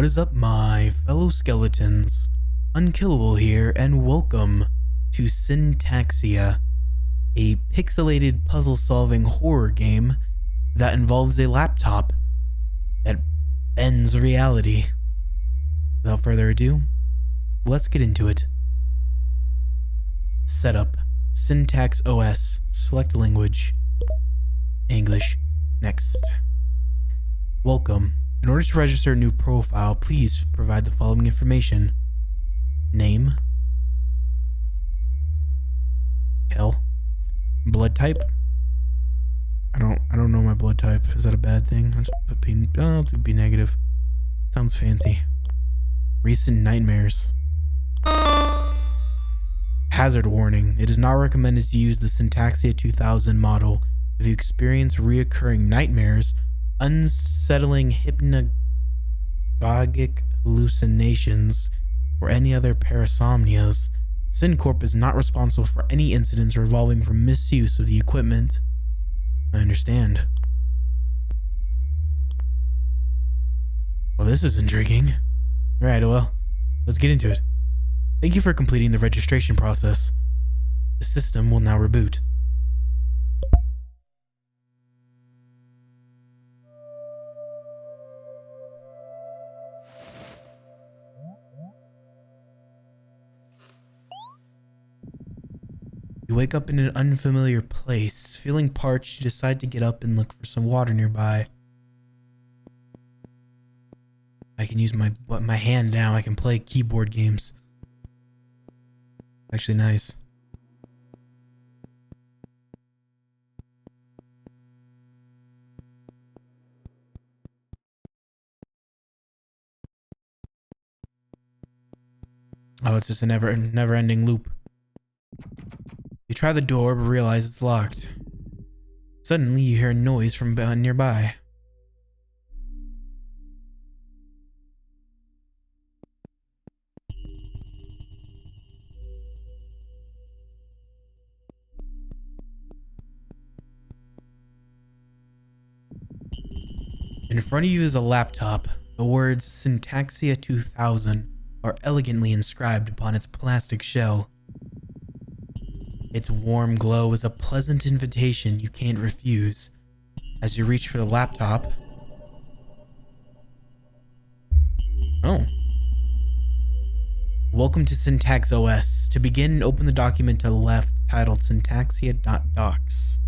is up, my fellow skeletons? UnKellAble here, and welcome to Syntaxia, a pixelated puzzle-solving horror game that involves a laptop that bends reality. Without further ado, let's get into it. Setup: Syntax OS. Select language: English. Next. Welcome. In order to register a new profile, please provide the following information: name, Kell, blood type. I don't know my blood type. Is that a bad thing? It would be negative. Sounds fancy. Recent nightmares. Hazard warning. It is not recommended to use the Syntaxia 2000 model if you experience reoccurring nightmares, unsettling hypnagogic hallucinations, or any other parasomnias. SynCorp is not responsible for any incidents revolving from misuse of the equipment. I understand. Well, this is intriguing. Alright, well, let's get into it. Thank you for completing the registration process. The system will now reboot. You wake up in an unfamiliar place. Feeling parched, you decide to get up and look for some water nearby. I can use my hand now. I can play keyboard games. Actually nice. Oh, it's just a never-ending loop. You try the door but realize it's locked. Suddenly you hear a noise from nearby. In front of you is a laptop. The words Syntaxia 2000 are elegantly inscribed upon its plastic shell. Its warm glow is a pleasant invitation you can't refuse. As you reach for the laptop... Oh. Welcome to Syntax OS. To begin, open the document to the left titled Syntaxia.docs.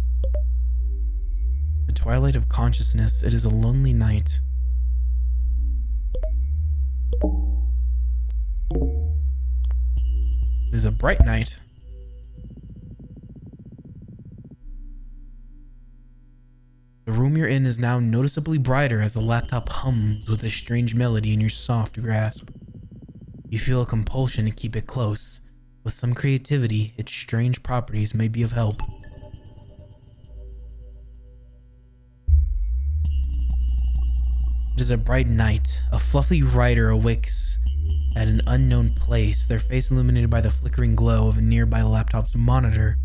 The twilight of consciousness, it is a lonely night. It is a bright night. The room you're in is now noticeably brighter as the laptop hums with a strange melody in your soft grasp. You feel a compulsion to keep it close. With some creativity, its strange properties may be of help. It is a bright night. A fluffy rider awakes at an unknown place, their face illuminated by the flickering glow of a nearby laptop's monitor.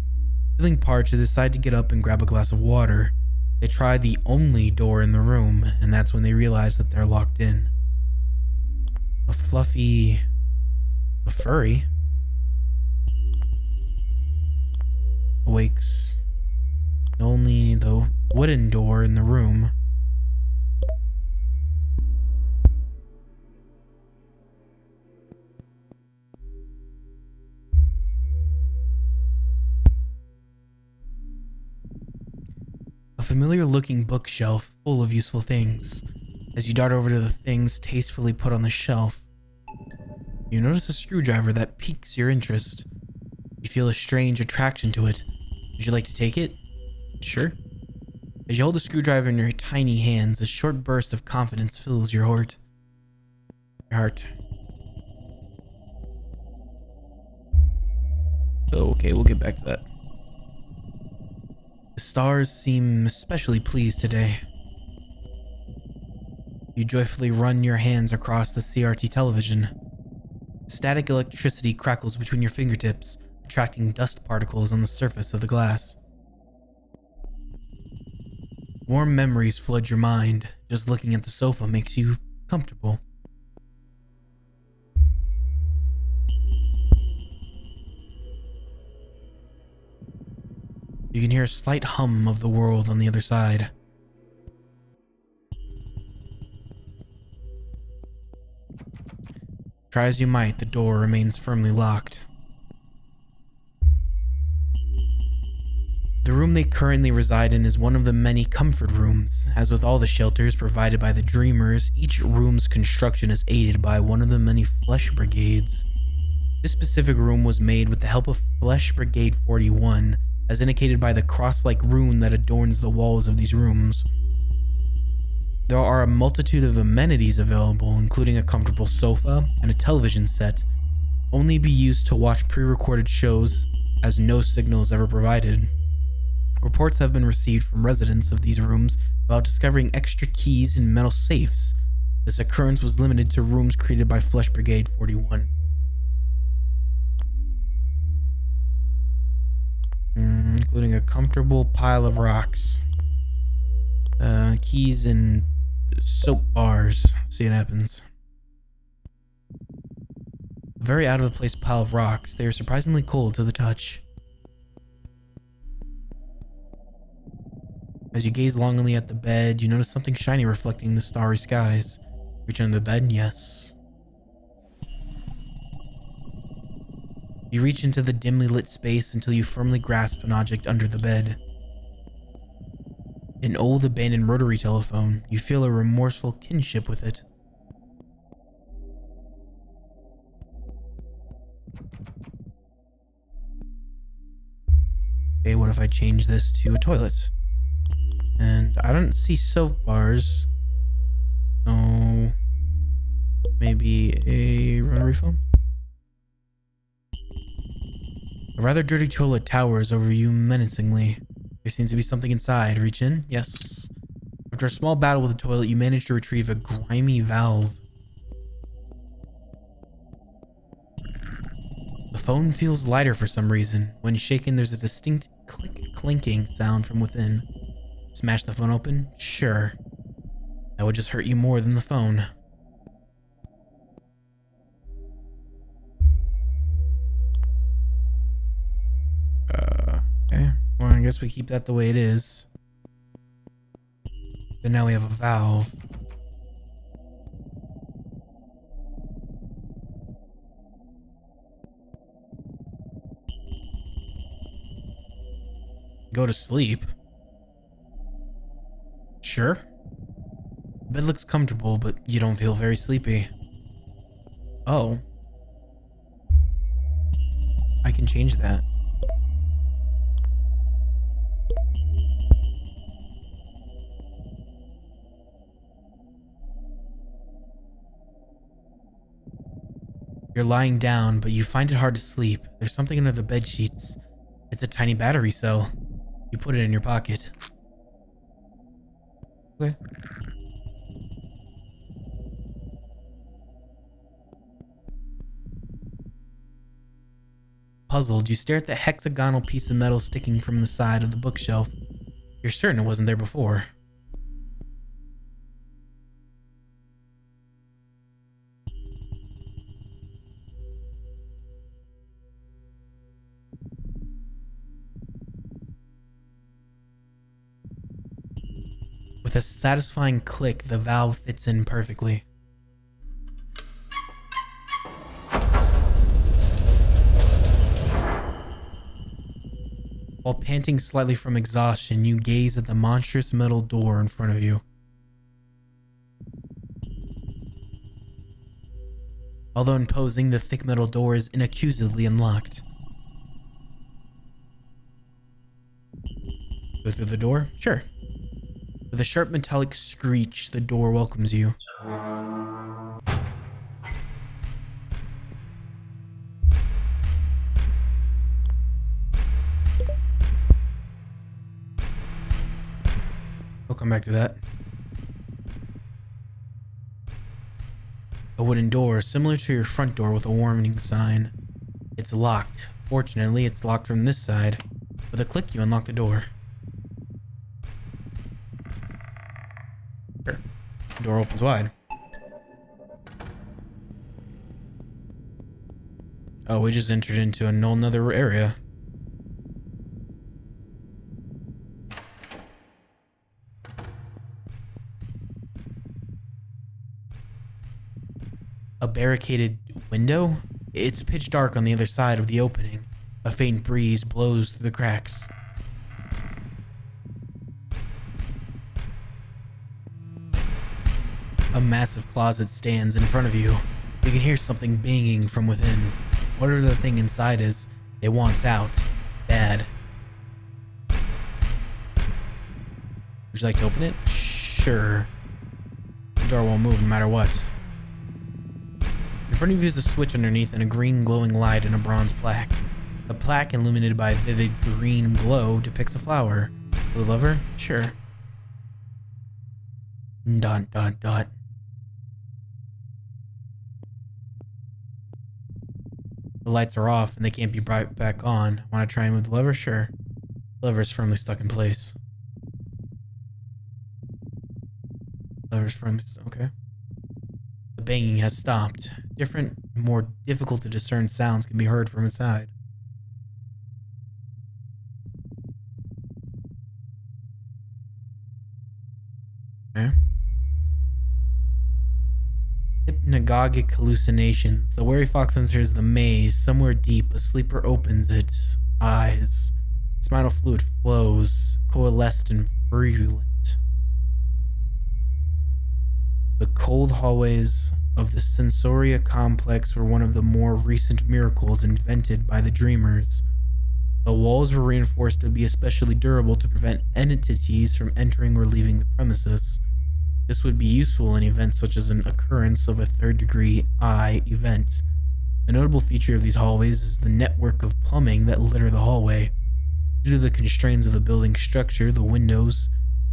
Feeling parched, they decide to get up and grab a glass of water. They try the only door in the room, and that's when they realize that they're locked in. A furry awakes only the wooden door in the room. A familiar-looking bookshelf full of useful things. As you dart over to the things tastefully put on the shelf, you notice a screwdriver that piques your interest. You feel a strange attraction to it. Would you like to take it? Sure. As you hold the screwdriver in your tiny hands, a short burst of confidence fills your heart. Oh, okay, we'll get back to that. The stars seem especially pleased today. You joyfully run your hands across the CRT television. Static electricity crackles between your fingertips, attracting dust particles on the surface of the glass. Warm memories flood your mind. Just looking at the sofa makes you comfortable. You can hear a slight hum of the world on the other side. Try as you might, the door remains firmly locked. The room they currently reside in is one of the many comfort rooms. As with all the shelters provided by the Dreamers, each room's construction is aided by one of the many Flesh Brigades. This specific room was made with the help of Flesh Brigade 41, as indicated by the cross-like rune that adorns the walls of these rooms. There are a multitude of amenities available, including a comfortable sofa and a television set, only be used to watch pre-recorded shows, as no signal is ever provided. Reports have been received from residents of these rooms about discovering extra keys in metal safes. This occurrence was limited to rooms created by Flesh Brigade 41. Including a comfortable pile of rocks. Keys and soap bars. See what happens. A very out of the place pile of rocks. They are surprisingly cold to the touch. As you gaze longingly at the bed, you notice something shiny reflecting the starry skies. Reach under the bed? Yes. You reach into the dimly lit space until you firmly grasp an object under the bed. An old abandoned rotary telephone. You feel a remorseful kinship with it. Okay, what if I change this to a toilet? And I don't see soap bars. So maybe a rotary phone? A rather dirty toilet towers over you menacingly. There seems to be something inside. Reach in? Yes. After a small battle with the toilet, you manage to retrieve a grimy valve. The phone feels lighter for some reason. When shaken, there's a distinct clinking sound from within. Smash the phone open? Sure. That would just hurt you more than the phone. Okay. Well, I guess we keep that the way it is. But now we have a valve. Go to sleep. Sure. The bed looks comfortable, but you don't feel very sleepy. Oh. I can change that. You're lying down, but you find it hard to sleep. There's something under the bed sheets. It's a tiny battery cell. You put it in your pocket. Okay. Puzzled, you stare at the hexagonal piece of metal sticking from the side of the bookshelf. You're certain it wasn't there before. With a satisfying click, the valve fits in perfectly. While panting slightly from exhaustion, you gaze at the monstrous metal door in front of you. Although imposing, the thick metal door is inaccusedly unlocked. Go through the door? Sure. With a sharp metallic screech, the door welcomes you. We'll come back to that. A wooden door, similar to your front door with a warning sign. It's locked. Fortunately, it's locked from this side. With a click, you unlock the door. Sure. The door opens wide. Oh, we just entered into a whole nother area. A barricaded window? It's pitch dark on the other side of the opening. A faint breeze blows through the cracks. A massive closet stands in front of you. You can hear something banging from within. Whatever the thing inside is, it wants out. Bad. Would you like to open it? Sure. The door won't move no matter what. In front of you is a switch underneath and a green glowing light and a bronze plaque. The plaque, illuminated by a vivid green glow, depicts a flower. Blue lover? Sure. Dot, dot, dot. The lights are off and they can't be brought back on. Want to try and move the lever? Sure. The lever is firmly stuck in place. Lever's firmly stuck. Okay. The banging has stopped. Different, more difficult to discern sounds can be heard from inside. Okay. Hypnagogic hallucinations. The wary fox enters the maze. Somewhere deep, a sleeper opens its eyes. Spinal fluid flows, coalesced and virulent. The cold hallways of the Sensoria Komplex were one of the more recent miracles invented by the dreamers. The walls were reinforced to be especially durable to prevent entities from entering or leaving the premises. This would be useful in events such as an occurrence of a third-degree eye event. A notable feature of these hallways is the network of plumbing that litter the hallway. Due to the constraints of the building structure, the windows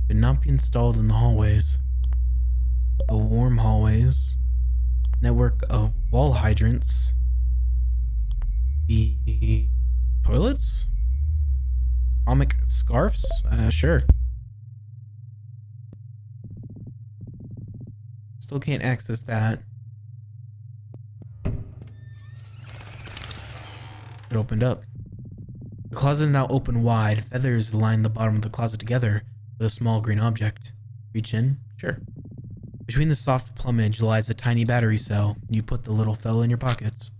could not be installed in the hallways. The warm hallways, network of wall hydrants, the toilets, comic scarves, sure. Still can't access that. It opened up. The closet is now open wide. Feathers line the bottom of the closet together with a small green object. Reach in? Sure. Between the soft plumage lies a tiny battery cell. You put the little fellow in your pockets.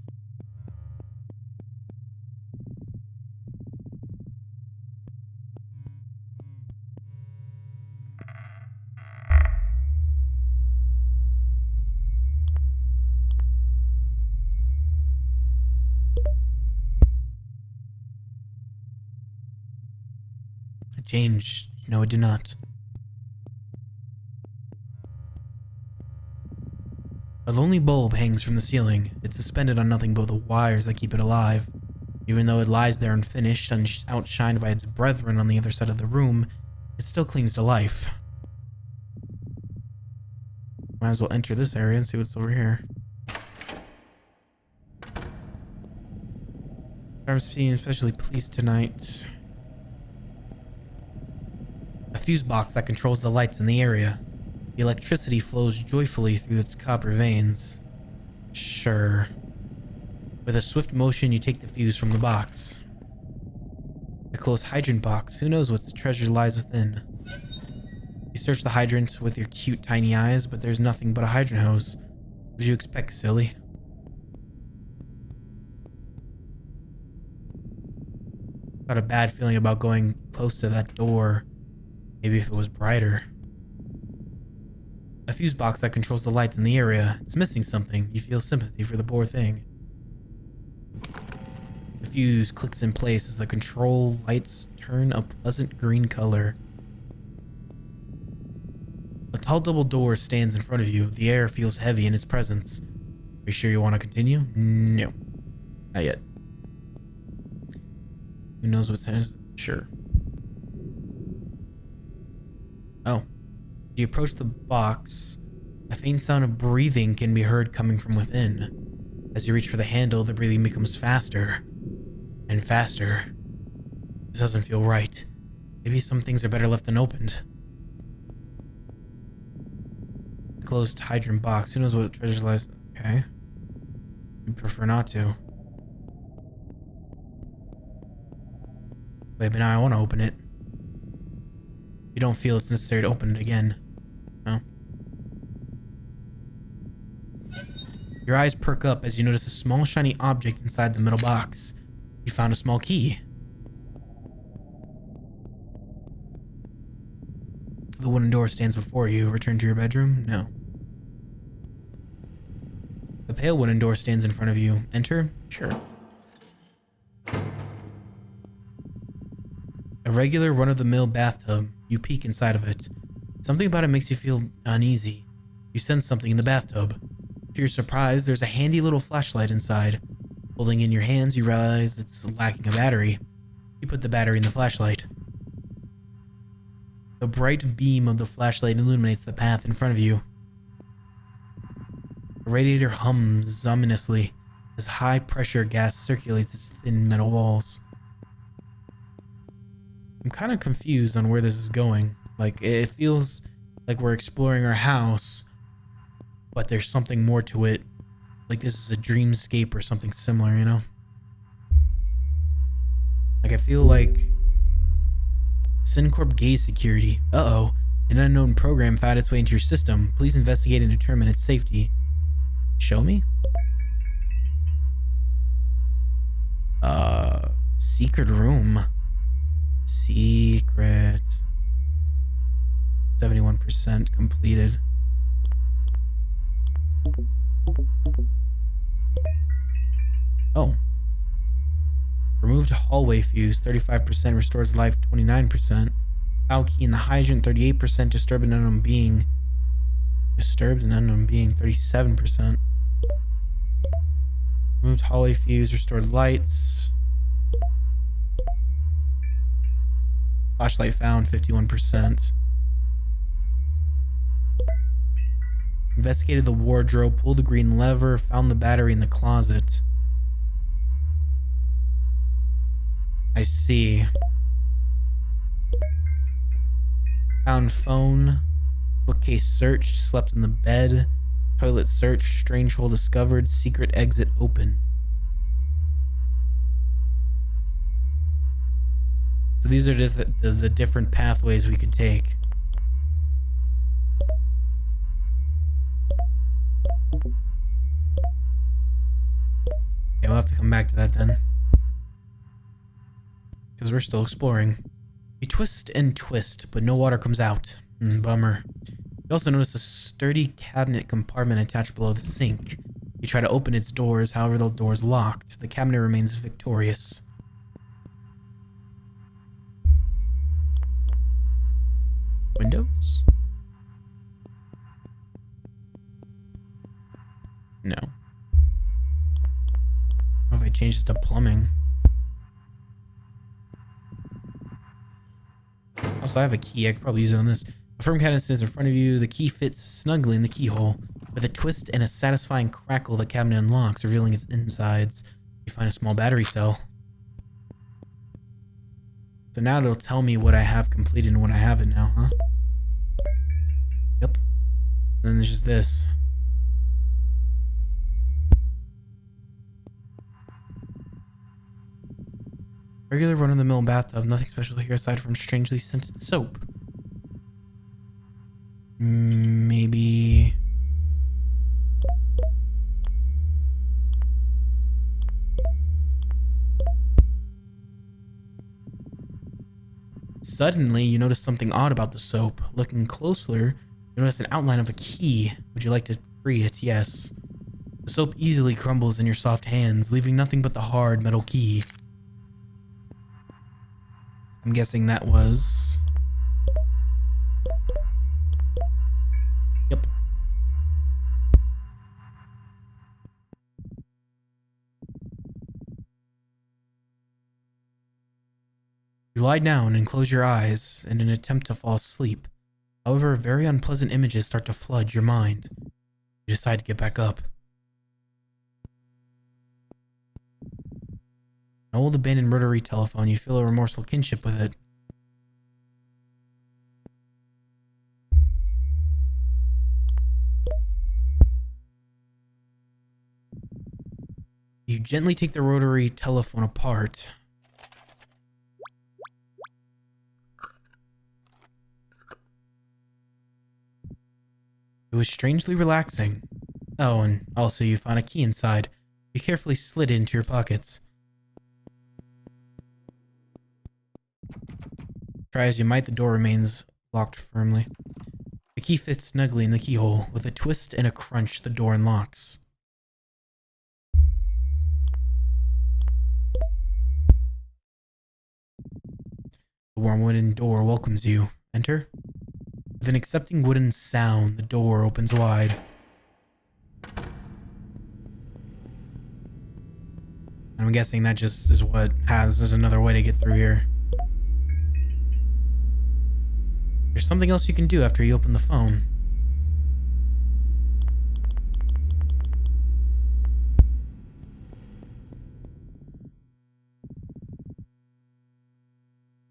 It changed. No, it did not. A lonely bulb hangs from the ceiling. It's suspended on nothing but the wires that keep it alive. Even though it lies there unfinished and outshined by its brethren on the other side of the room, it still clings to life. Might as well enter this area and see what's over here. I'm being especially pleased tonight. A fuse box that controls the lights in the area. The electricity flows joyfully through its copper veins. Sure. With a swift motion, you take the fuse from the box. A closed hydrant box. Who knows what treasure lies within? You search the hydrant with your cute tiny eyes, but there's nothing but a hydrant hose. What did you expect, silly? Got a bad feeling about going close to that door. Maybe if it was brighter. A fuse box that controls the lights in the area. It's missing something. You feel sympathy for the poor thing. The fuse clicks in place as the control lights turn a pleasant green color. A tall double door stands in front of you. The air feels heavy in its presence. Are you sure you want to continue? No. Not yet. Who knows what's in? Sure. Oh. You approach the box. A faint sound of breathing can be heard coming from within. As you reach for the handle, the breathing becomes faster and faster. This doesn't feel right. Maybe some things are better left unopened. Closed hydrant box. Who knows what treasure lies? Okay. You prefer not to. Wait, but now I want to open it. You don't feel it's necessary to open it again. No? Your eyes perk up as you notice a small shiny object inside the middle box. You found a small key. The wooden door stands before you. Return to your bedroom? No. The pale wooden door stands in front of you. Enter? Sure. A regular run-of-the-mill bathtub. You peek inside of it. Something about it makes you feel uneasy. You sense something in the bathtub. To your surprise, there's a handy little flashlight inside. Holding in your hands, you realize it's lacking a battery. You put the battery in the flashlight. The bright beam of the flashlight illuminates the path in front of you. The radiator hums ominously as high-pressure gas circulates its thin metal walls. I'm kind of confused on where this is going. Like, it feels like we're exploring our house, but there's something more to it. Like this is a dreamscape or something similar, you know? Like, I feel like Syncorp Gaze Security. Uh-oh. An unknown program found its way into your system. Please investigate and determine its safety. Show me? Secret room. Secret. 71% completed. Oh. Removed hallway fuse, 35%, restores life, 29%. Foul key in the hydrant, 38%. Disturbed an unknown being. Disturbed an unknown being, 37%. Removed hallway fuse, restored lights. Flashlight found, 51%. Investigated the wardrobe, pulled the green lever, found the battery in the closet. I see. Found phone. Bookcase searched. Slept in the bed. Toilet searched. Strange hole discovered. Secret exit opened. So these are just the different pathways we could take. Okay, we'll have to come back to that then. Because we're still exploring. You twist and twist, but no water comes out. Bummer. You also notice a sturdy cabinet compartment attached below the sink. You try to open its doors, however the door is locked. The cabinet remains victorious. Windows? No. What if I change this to plumbing? Also, I have a key. I could probably use it on this. A firm cabinet stands in front of you. The key fits snugly in the keyhole. With a twist and a satisfying crackle, the cabinet unlocks, revealing its insides. You find a small battery cell. So now it'll tell me what I have completed and what I haven't now, huh? Yep. And then there's just this. Regular run-of-the-mill bathtub. Nothing special here aside from strangely scented soap. Maybe... Suddenly, you notice something odd about the soap. Looking closer, you notice an outline of a key. Would you like to free it? Yes. The soap easily crumbles in your soft hands, leaving nothing but the hard metal key. I'm guessing that was... Yep. You lie down and close your eyes in an attempt to fall asleep. However, very unpleasant images start to flood your mind. You decide to get back up. An old abandoned rotary telephone. You feel a remorseful kinship with it. You gently take the rotary telephone apart. It was strangely relaxing. Oh, and also you found a key inside. You carefully slid it into your pockets. Try as you might, the door remains locked firmly. The key fits snugly in the keyhole. With a twist and a crunch, the door unlocks. The warm wooden door welcomes you. Enter. With an accepting wooden sound, the door opens wide. I'm guessing that just is what has another way to get through here. There's something else you can do after you open the phone.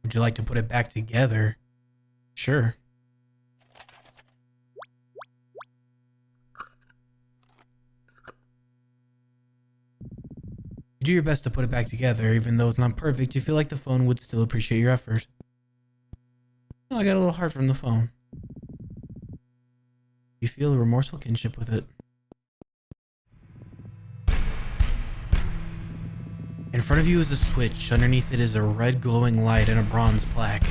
Would you like to put it back together? Sure. You do your best to put it back together, even though it's not perfect. You feel like the phone would still appreciate your effort. Oh, I got a little heart from the phone. You feel a remorseful kinship with it. In front of you is a switch. Underneath it is a red glowing light and a bronze plaque.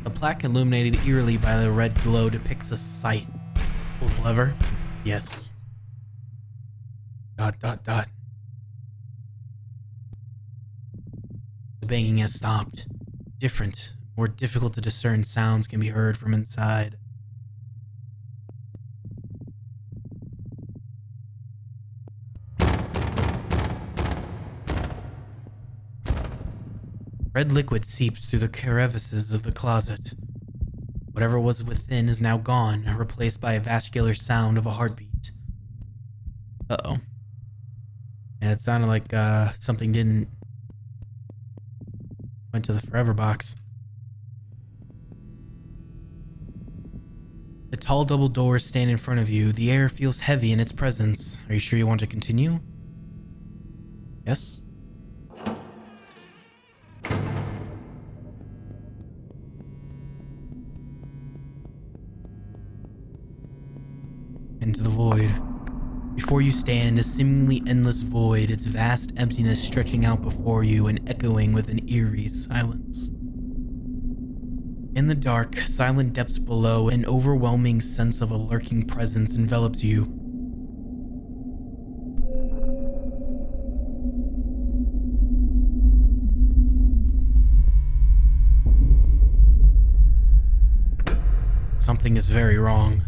The plaque, illuminated eerily by the red glow, depicts a scythe. Pull the lever? Yes. ... The banging has stopped. Different, more difficult to discern sounds can be heard from inside. Red liquid seeps through the crevices of the closet. Whatever was within is now gone, replaced by a vascular sound of a heartbeat. Uh-oh. Yeah, it sounded like something went to the forever box. The tall double doors stand in front of you. The air feels heavy in its presence. Are you sure you want to continue? Yes? Into the void. Before you stand a seemingly endless void, its vast emptiness stretching out before you and echoing with an eerie silence. In the dark, silent depths below, an overwhelming sense of a lurking presence envelops you. Something is very wrong.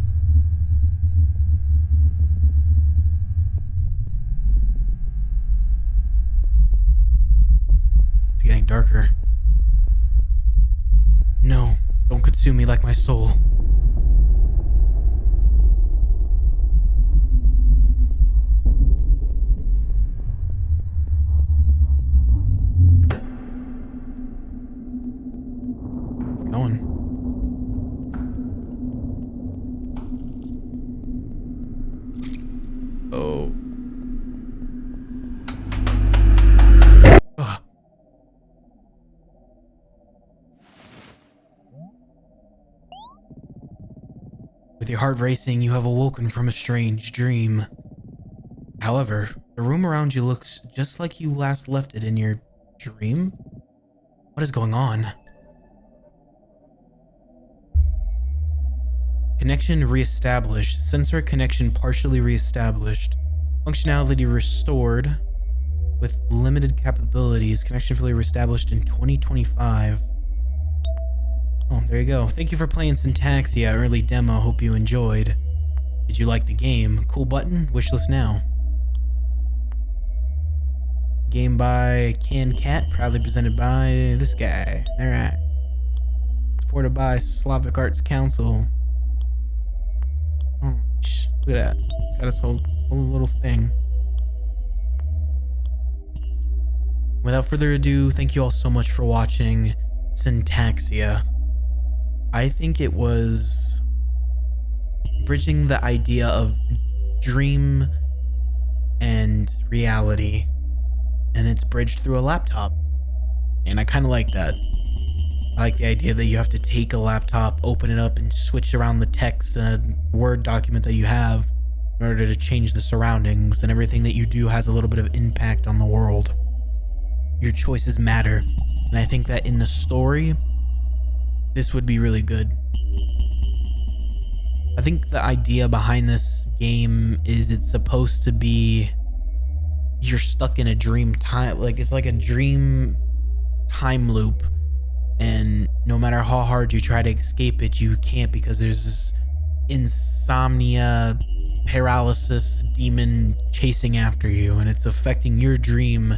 It's getting darker. No, don't consume me like my soul. Keep going. Oh. Ugh. With your heart racing, you have awoken from a strange dream. However, the room around you looks just like you last left it in your dream. What is going on? Connection reestablished. Sensor connection partially reestablished. Functionality restored. With limited capabilities. Connection fully reestablished in 2025. Oh, there you go. Thank you for playing Syntaxia early demo. Hope you enjoyed. Did you like the game? Cool button? Wishlist now. Game by CANCAT, proudly presented by this guy. Alright. Supported by Slavic Arts Council. Oh, look at that. Got his whole little thing. Without further ado, thank you all so much for watching Syntaxia. I think it was bridging the idea of dream and reality, and it's bridged through a laptop, and I kind of like that. I like the idea that you have to take a laptop, open it up, and switch around the text in a Word document that you have in order to change the surroundings, and everything that you do has a little bit of impact on the world. Your choices matter, and I think that in the story, this would be really good. I think the idea behind this game is it's supposed to be you're stuck in a dream time, like it's like a dream time loop, and no matter how hard you try to escape it, you can't, because there's this insomnia paralysis demon chasing after you, and it's affecting your dream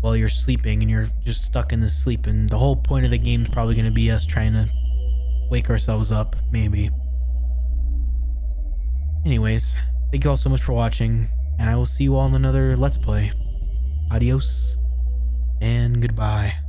while you're sleeping, and you're just stuck in this sleep. And the whole point of the game is probably going to be us trying to wake ourselves up, maybe. Anyways, thank you all so much for watching, and I will see you all in another Let's Play. Adios and goodbye.